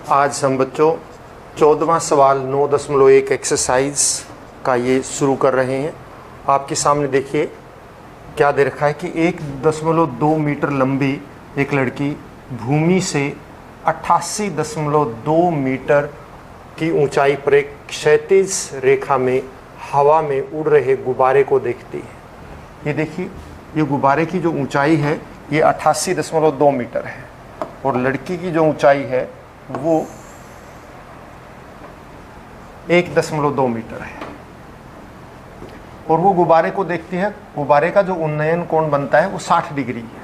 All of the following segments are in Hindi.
आज हम बच्चों 14वां सवाल 9.1 एक्सरसाइज का ये शुरू कर रहे हैं। आपके सामने देखिए क्या दे रखा है कि 1.2 मीटर लंबी एक लड़की भूमि से 88.2 मीटर की ऊंचाई पर एक क्षैतिज रेखा में हवा में उड़ रहे गुब्बारे को देखती है। ये देखिए, ये गुब्बारे की जो ऊंचाई है ये 88.2 मीटर है और लड़की की जो ऊंचाई है वो 1.2 मीटर है और वो गुब्बारे को देखती है। गुब्बारे का जो उन्नयन कोण बनता है वो 60 डिग्री है।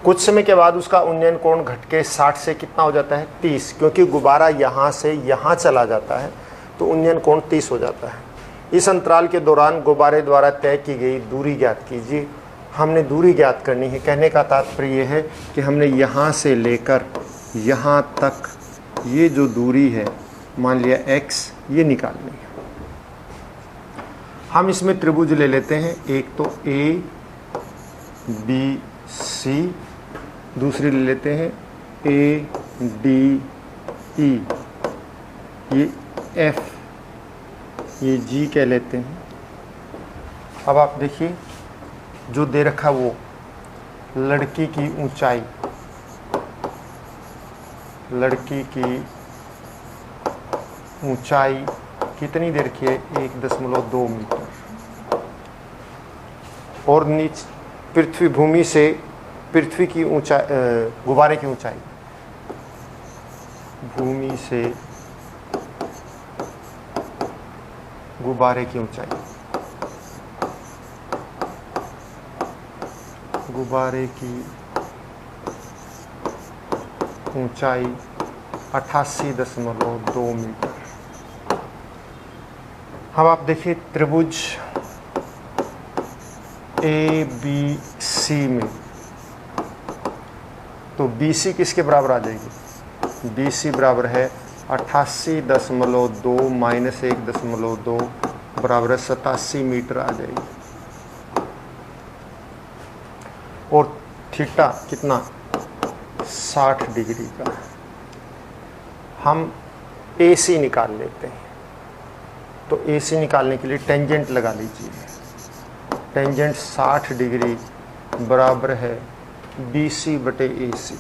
कुछ समय के बाद उसका उन्नयन कोण घट के 60 से कितना हो जाता है 30, क्योंकि गुब्बारा यहाँ से यहाँ चला जाता है तो उन्नयन कोण 30 हो जाता है। इस अंतराल के दौरान गुब्बारे द्वारा तय की गई दूरी ज्ञात कीजिए। हमने दूरी ज्ञात करनी है। कहने का तात्पर्य यह है कि हमने यहाँ से लेकर यहाँ तक ये जो दूरी है, मान लिया x, ये निकालनी है। हम इसमें त्रिभुज ले लेते हैं। एक तो A B C, दूसरी ले लेते हैं A D E, ये F, ये G कह लेते हैं। अब आप देखिए जो दे रखा वो लड़की की ऊंचाई, लड़की की ऊंचाई कितनी दे रखी है 1.2 मीटर और नीचे पृथ्वी भूमि से पृथ्वी की ऊंचाई, गुब्बारे की ऊंचाई भूमि से गुब्बारे की ऊंचाई, गुब्बारे की ऊंचाई 88.2 मीटर। अब आप देखिए त्रिभुज ABC में तो BC किसके बराबर आ जाएगी? BC बराबर है 88.2 माइनस 1.2 बराबर है 87 मीटर आ जाएगी। और थीटा कितना 60 डिग्री का। हम AC निकाल लेते हैं। तो AC निकालने के लिए टेंजेंट लगा लीजिए। टेंजेंट 60 डिग्री बराबर है BC बटे AC।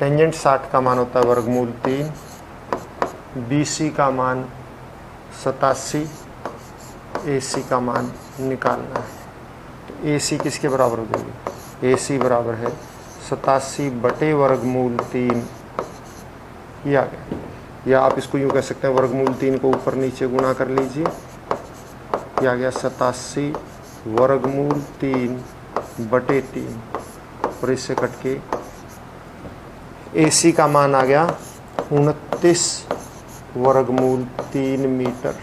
टेंजेंट 60 का मान होता है वर्गमूल 3, BC का मान 87, AC का मान निकालना है। तो AC किसके बराबर हो जाएगी? AC बराबर है 87 बटे वर्गमूल 3, ये आ गया। या आप इसको यूँ कह सकते हैं वर्गमूल 3 को ऊपर नीचे गुणा कर लीजिए, ये आ गया 87 वर्गमूल 3 बटे 3 और इससे कट के AC का मान आ गया 29 वर्गमूल 3 मीटर।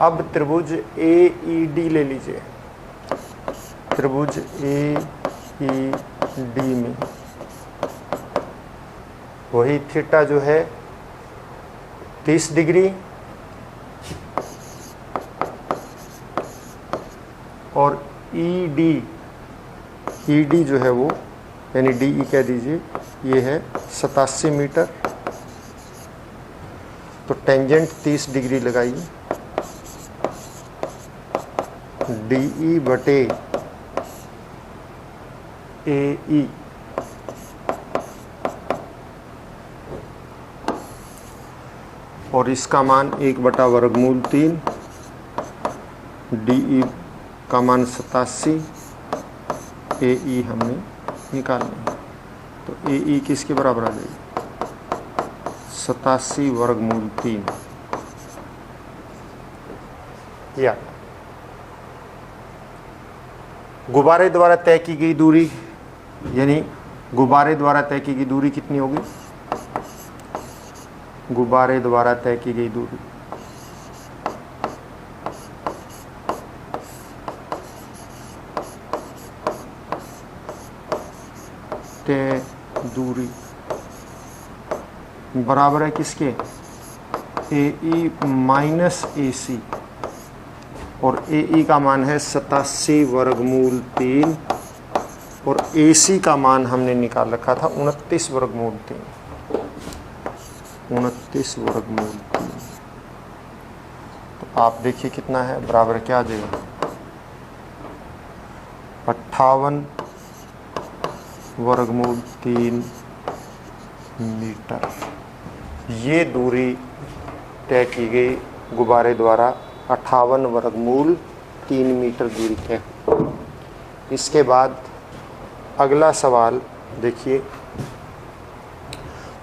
अब त्रिभुज AED ले लीजिए। त्रिभुज AED में वही थीटा जो है 30 डिग्री और ED जो है वो, यानी DE कह दीजिए, ये है 87 मीटर। तो टेंजेंट 30 डिग्री लगाइए, DE बटे AE और इसका मान 1/√3, DE का मान 87, AE हमने निकालना है। तो AE किसके बराबर आ जाएगी? 87 वर्गमूल 3। या गुब्बारे द्वारा तय की गई दूरी, यानी गुब्बारे द्वारा तय की गई दूरी कितनी होगी? गुब्बारे द्वारा तय की गई दूरी तय दूरी बराबर है किसके? AE माइनस AC और AE का मान है 87 वर्गमूल 3 और AC का मान हमने निकाल रखा था 29 वर्गमूल 3, 29 वर्गमूल 3। तो आप देखिए कितना है, बराबर क्या आ जाएगा 58 वर्गमूल 3 मीटर। ये दूरी तय की गई गुब्बारे द्वारा, 58 वर्गमूल 3 मीटर दूरी तय। इसके बाद अगला सवाल देखिए,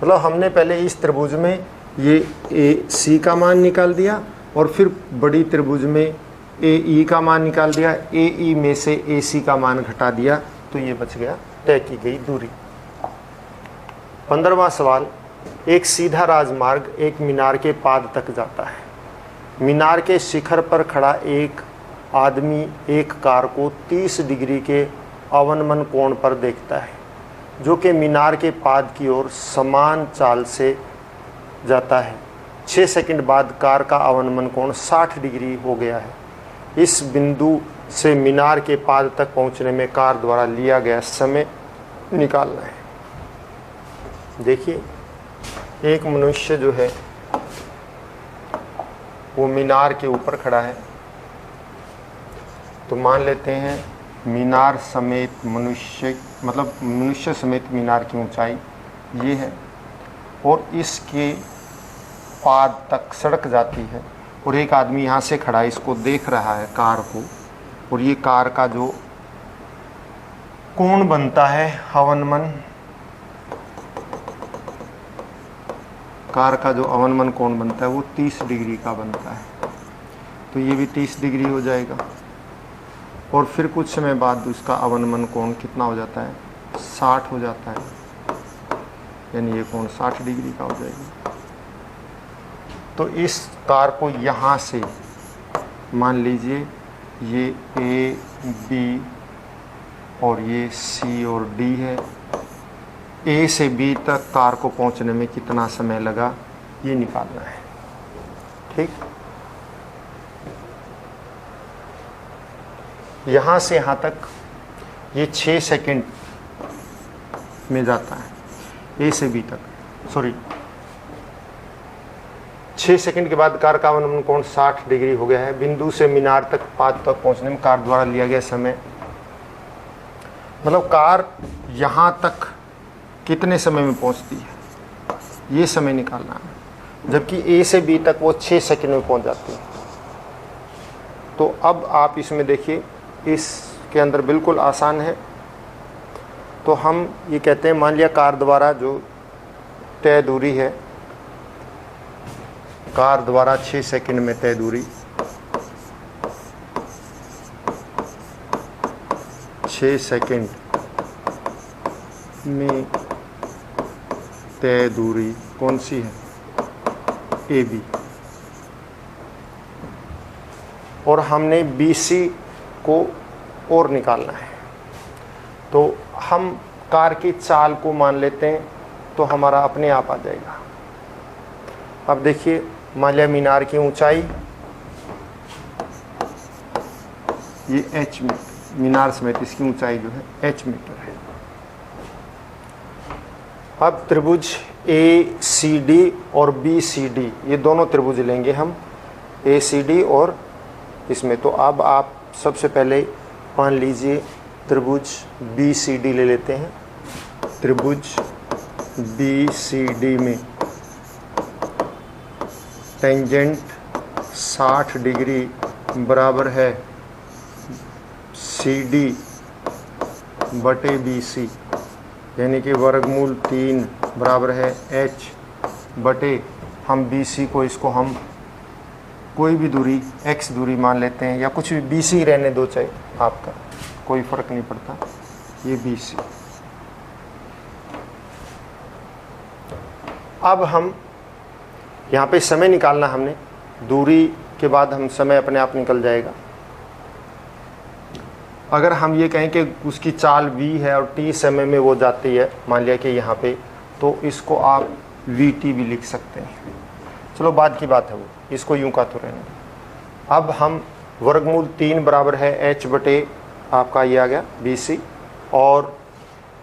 मतलब हमने पहले इस त्रिभुज में ये AC का मान निकाल दिया और फिर बड़ी त्रिभुज में AE का मान निकाल दिया, AE में से AC का मान घटा दिया, तो ये बच गया तय की गई दूरी। 15वां सवाल, एक सीधा राजमार्ग एक मीनार के पाद तक जाता है। मीनार के शिखर पर खड़ा एक आदमी एक कार को 30 डिग्री के अवनमन कोण पर देखता है, जो कि मीनार के पाद की ओर समान चाल से जाता है। 6 सेकंड बाद कार का अवनमन कोण 60 डिग्री हो गया है। इस बिंदु से मीनार के पाद तक पहुंचने में कार द्वारा लिया गया समय निकालना है। देखिए, एक मनुष्य जो है वो मीनार के ऊपर खड़ा है, तो मान लेते हैं मीनार समेत मनुष्य, मतलब मनुष्य समेत मीनार की ऊंचाई ये है, और इसके पाद तक सड़क जाती है, और एक आदमी यहाँ से खड़ा है, इसको देख रहा है कार को, और ये कार का जो कोण बनता है अवनमन, कार का जो अवनमन कोण बनता है वो 30 डिग्री का बनता है, तो ये भी 30 डिग्री हो जाएगा। और फिर कुछ समय बाद उसका अवनमन कोण कितना हो जाता है, 60 हो जाता है, यानी ये कोण 60 डिग्री का हो जाएगा। तो इस कार को यहाँ से मान लीजिए ये A, B और ये C और D है। A से B तक कार को पहुँचने में कितना समय लगा ये निकालना है। ठीक, यहाँ से यहाँ तक ये 6 सेकंड में जाता है, A से B तक, सॉरी 6 सेकंड के बाद कार का अवनमन कोण 60 डिग्री हो गया है। बिंदु से मीनार तक पाद तक पहुँचने में कार द्वारा लिया गया समय, मतलब कार यहाँ तक कितने समय में पहुँचती है ये समय निकालना है, जबकि A से B तक वो 6 सेकंड में पहुँच जाती है। तो अब आप इसमें देखिए, इसके अंदर बिल्कुल आसान है। तो हम ये कहते हैं, मान लिया कार द्वारा जो तय दूरी है, कार द्वारा 6 सेकंड में तय दूरी, 6 सेकंड में तय दूरी कौन सी है, AB, और हमने BC को और निकालना है। तो हम कार की चाल को मान लेते हैं, तो हमारा अपने आप आ जाएगा। अब देखिए, मान लिया मीनार की ऊंचाई ये H मीटर, मीनार समेत इसकी ऊंचाई जो है H मीटर है। अब त्रिभुज ACD और BCD, ये दोनों त्रिभुज लेंगे हम, ACD और इसमें। तो अब आप सबसे पहले मान लीजिए त्रिभुज BCD ले लेते हैं। त्रिभुज BCD में टेंजेंट 60 डिग्री बराबर है CD बटे BC, यानी कि वर्गमूल 3 बराबर है H बटे, हम BC को, इसको हम कोई भी दूरी x दूरी मान लेते हैं, या कुछ भी BC रहने दो, चाहे आपका कोई फ़र्क नहीं पड़ता, ये BC। अब हम यहाँ पे समय निकालना, हमने दूरी के बाद हम समय अपने आप निकल जाएगा। अगर हम ये कहें कि उसकी चाल v है और t समय में वो जाती है, मान लिया कि यहाँ पे, तो इसको आप vt भी लिख सकते हैं। चलो बाद की बात है वो, इसको यूं का तो रहने दो। अब हम वर्गमूल 3 बराबर है H बटे आपका ये आ गया BC, और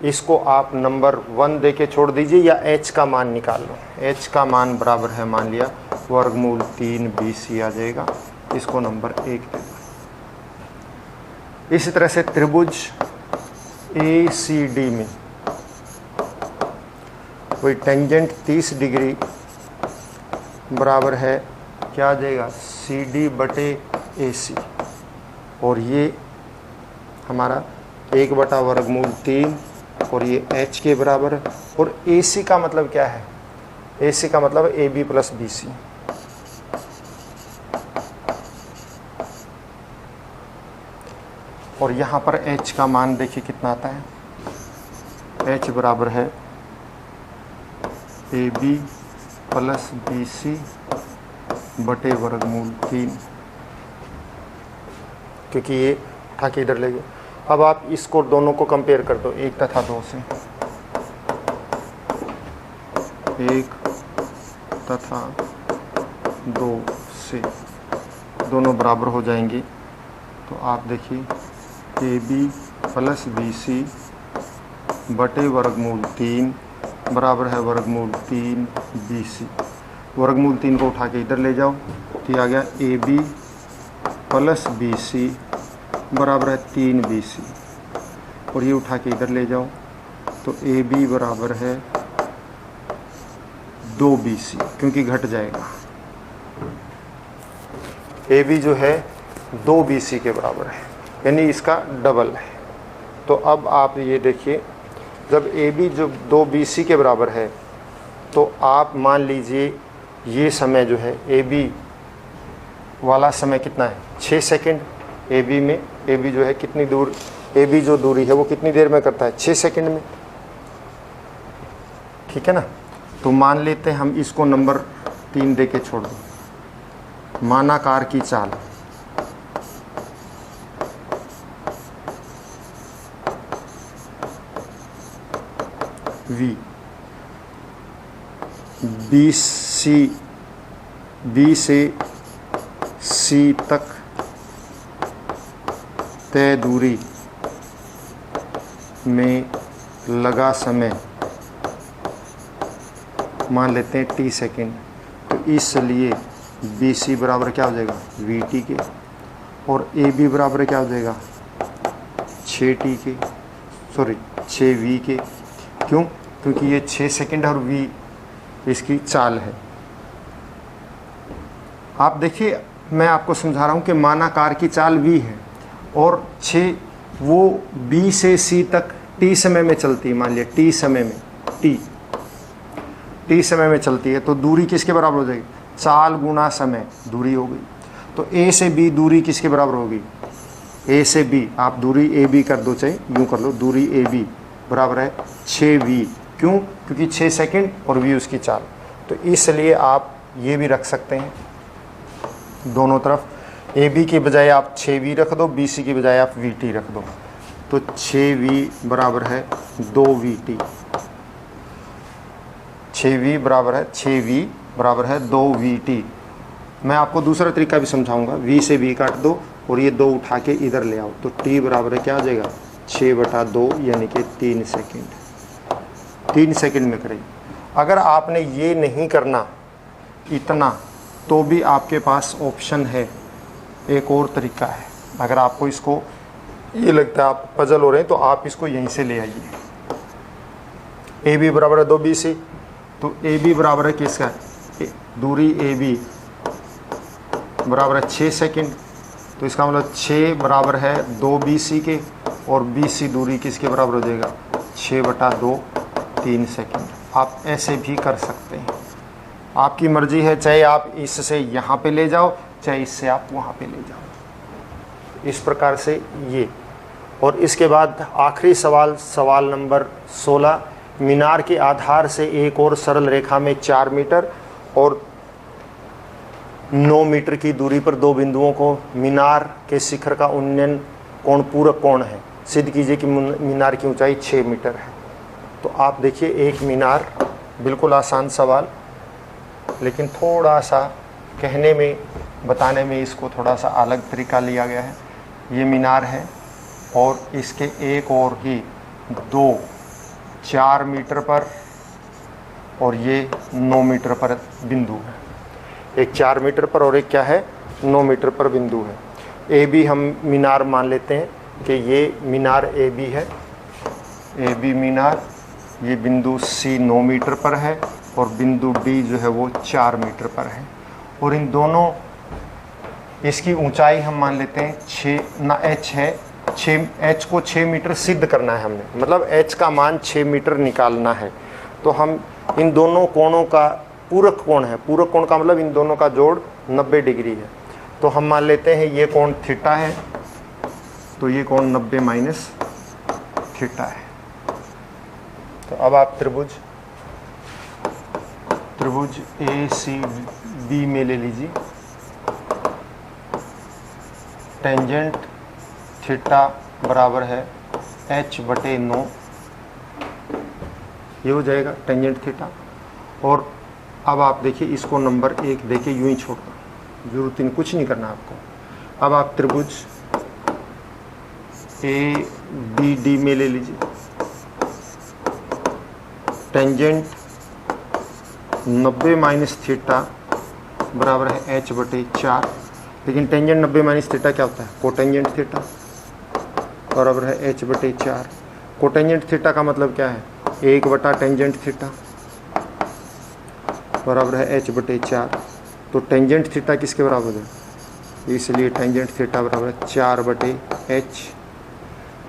इसको आप नंबर 1 दे के छोड़ दीजिए या h का मान निकाल लो। h का मान बराबर है, मान लिया वर्गमूल 3 BC आ जाएगा, इसको नंबर 1 दे दो। इसी तरह से त्रिभुज ACD में कोई टेंजेंट 30 डिग्री बराबर है, क्या आ जाएगा, CD बटे AC, और ये हमारा 1/√3 और ये h के बराबर है। और AC का मतलब क्या है, AC का मतलब है AB प्लस BC। और यहाँ पर h का मान देखिए कितना आता है, h बराबर है AB प्लस BC बटे √3, क्योंकि ये उठा के इधर ले गए। अब आप इसको दोनों को कंपेयर कर दो, 1 तथा 2 से, 1 तथा 2 से दोनों बराबर हो जाएंगे। तो आप देखिए AB प्लस BC बटे √3 बराबर है √3 BC। √3 को उठा के इधर ले जाओ तो ये आ गया AB प्लस BC बराबर है 3 BC, और ये उठा के इधर ले जाओ तो AB बराबर है 2 BC, क्योंकि घट जाएगा। AB जो है 2 BC के बराबर है, यानी इसका डबल है। तो अब आप ये देखिए, जब AB जो 2 BC के बराबर है तो आप मान लीजिए ये समय जो है AB वाला समय कितना है, 6 सेकंड। AB में AB जो है कितनी दूर, AB जो दूरी है वो कितनी देर में करता है, 6 सेकंड में, ठीक है ना। तो मान लेते हैं हम इसको नंबर 3 दे के छोड़ दो। मानाकार की चाल, V B से C तक तय दूरी में लगा समय मान लेते हैं T सेकेंड। तो इसलिए BC बराबर क्या हो जाएगा, VT के, और AB बराबर क्या हो जाएगा, 6T के, सॉरी 6V के। क्यों, क्योंकि ये 6 सेकेंड और V इसकी चाल है। आप देखिए मैं आपको समझा रहा हूँ कि मानाकार की चाल V है और 6 वो B से C तक T समय में चलती है। मान लिया T समय में T समय में चलती है, तो दूरी किसके बराबर हो जाएगी, चाल गुना समय दूरी हो गई। तो A से B दूरी किसके बराबर होगी, A से B, आप दूरी AB कर दो, चाहे यूँ कर लो, दूरी AB बराबर है 6V। क्यों, क्योंकि 6 सेकंड और V उसकी चाल। तो इसलिए आप ये भी रख सकते हैं दोनों तरफ, AB की बजाय आप 6V रख दो, BC की बजाय आप VT रख दो। तो 6V बराबर है 2VT, 6V बराबर है 2VT। मैं आपको दूसरा तरीका भी समझाऊंगा। V से V काट दो और ये 2 उठा के इधर ले आओ, तो T बराबर है क्या आ जाएगा, 6/2, यानी कि 3 सेकेंड। 3 सेकेंड में करेंगे। अगर आपने ये नहीं करना इतना, तो भी आपके पास ऑप्शन है, एक और तरीका है। अगर आपको इसको ये लगता है आप पजल हो रहे हैं, तो आप इसको यहीं से ले आइए। AB बराबर है 2BC, तो AB बराबर है किसका, दूरी AB बराबर है 6 सेकेंड। तो इसका मतलब 6 बराबर है 2BC के, और BC दूरी किसके बराबर हो जाएगा, 6/2, 3 सेकेंड। आप ऐसे भी कर सकते हैं, आपकी मर्जी है। चाहे आप इससे यहाँ पे ले जाओ, चाहे इससे आप वहाँ पे ले जाओ, इस प्रकार से ये। और इसके बाद आखिरी सवाल, सवाल नंबर 16, मीनार के आधार से एक और सरल रेखा में 4 मीटर और 9 मीटर की दूरी पर 2 बिंदुओं को मीनार के शिखर का उन्नयन कोण पूरक कोण है, सिद्ध कीजिए कि मीनार की ऊंचाई 6 मीटर है। तो आप देखिए एक मीनार, बिल्कुल आसान सवाल, लेकिन थोड़ा सा कहने में, बताने में इसको थोड़ा सा अलग तरीका लिया गया है। ये मीनार है और इसके एक और ही दो 4 मीटर पर और ये 9 मीटर पर बिंदु है। एक 4 मीटर पर और एक क्या है, 9 मीटर पर बिंदु है। ए बी हम मीनार मान लेते हैं कि ये मीनार ए बी है, ए बी मीनार। ये बिंदु सी 9 मीटर पर है और बिंदु डी जो है वो 4 मीटर पर है। और इन दोनों, इसकी ऊंचाई हम मान लेते हैं 6 ना एच है, 6 एच को 6 मीटर सिद्ध करना है हमने, मतलब एच का मान 6 मीटर निकालना है। तो हम इन दोनों कोणों का पूरक कोण है, पूरक कोण का मतलब इन दोनों का जोड़ 90 डिग्री है। तो हम मान लेते हैं ये कोण थीटा है, तो ये कोण 90 माइनस थीटा है। तो अब आप त्रिभुज ए सी बी में ले लीजिए, टेंजेंट थीटा बराबर है h/9, ये हो जाएगा टेंजेंट थीटा। और अब आप देखिए इसको नंबर 1 देखिए, यूं ही छोड़ दो, जरूरत नहीं, कुछ नहीं करना आपको। अब आप त्रिभुज ए बी डी में ले लीजिए, टेंजेंट 90 माइनस थीटा बराबर है h/4। लेकिन टेंजेंट 90 माइनस थीटा क्या होता है, कोटेंजेंट थीटा बराबर है h/4। कोटेंजेंट थीटा का मतलब क्या है, 1 टेंजेंट थीटा बराबर है h/4। तो टेंजेंट थीटा किसके बराबर है, इसलिए टेंजेंट थीटा बराबर है 4/h।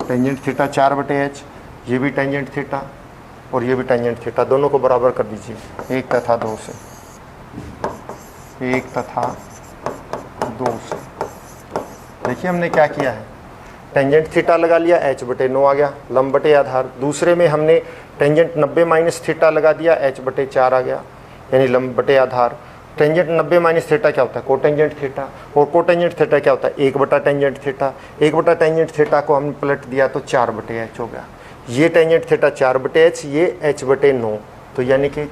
टेंजेंट थीटा 4/h, ये भी टेंजेंट थीटा और ये भी टेंजेंट थीटा, दोनों को बराबर कर दीजिए 1 तथा 2 से, 1 तथा 2 से। देखिए हमने क्या किया है, टेंजेंट थीटा लगा लिया, h/9 आ गया, लंब बटे आधार। दूसरे में हमने टेंजेंट 90 माइनस थीटा लगा दिया, h/4 आ गया, यानी लंब बटे आधार। टेंजेंट 90 माइनस थीटा क्या होता है, कोटेंजेंट थीटा, और कोटेंजेंट थीटा क्या होता है, 1 टेंजेंट थीटा। 1 टेंजेंट थीटा को हमने पलट दिया तो 4/h हो गया। ये टेंजेंट थीटा 4/h, ये h/9, तो यानी कि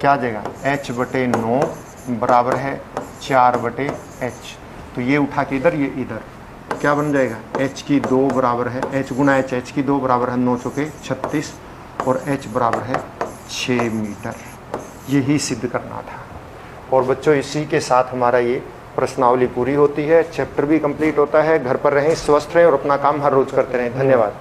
क्या आ जाएगा, h/9 बराबर है 4/h। तो ये उठा के इधर, ये इधर, क्या बन जाएगा, h की 2 बराबर है, h गुना h की 2 बराबर है 9 चौके 36 और h बराबर है 6 मीटर। यही सिद्ध करना था। और बच्चों इसी के साथ हमारा ये प्रश्नावली पूरी होती है, चैप्टर भी कंप्लीट होता है। घर पर रहें, स्वस्थ रहें और अपना काम हर रोज करते रहें। धन्यवाद।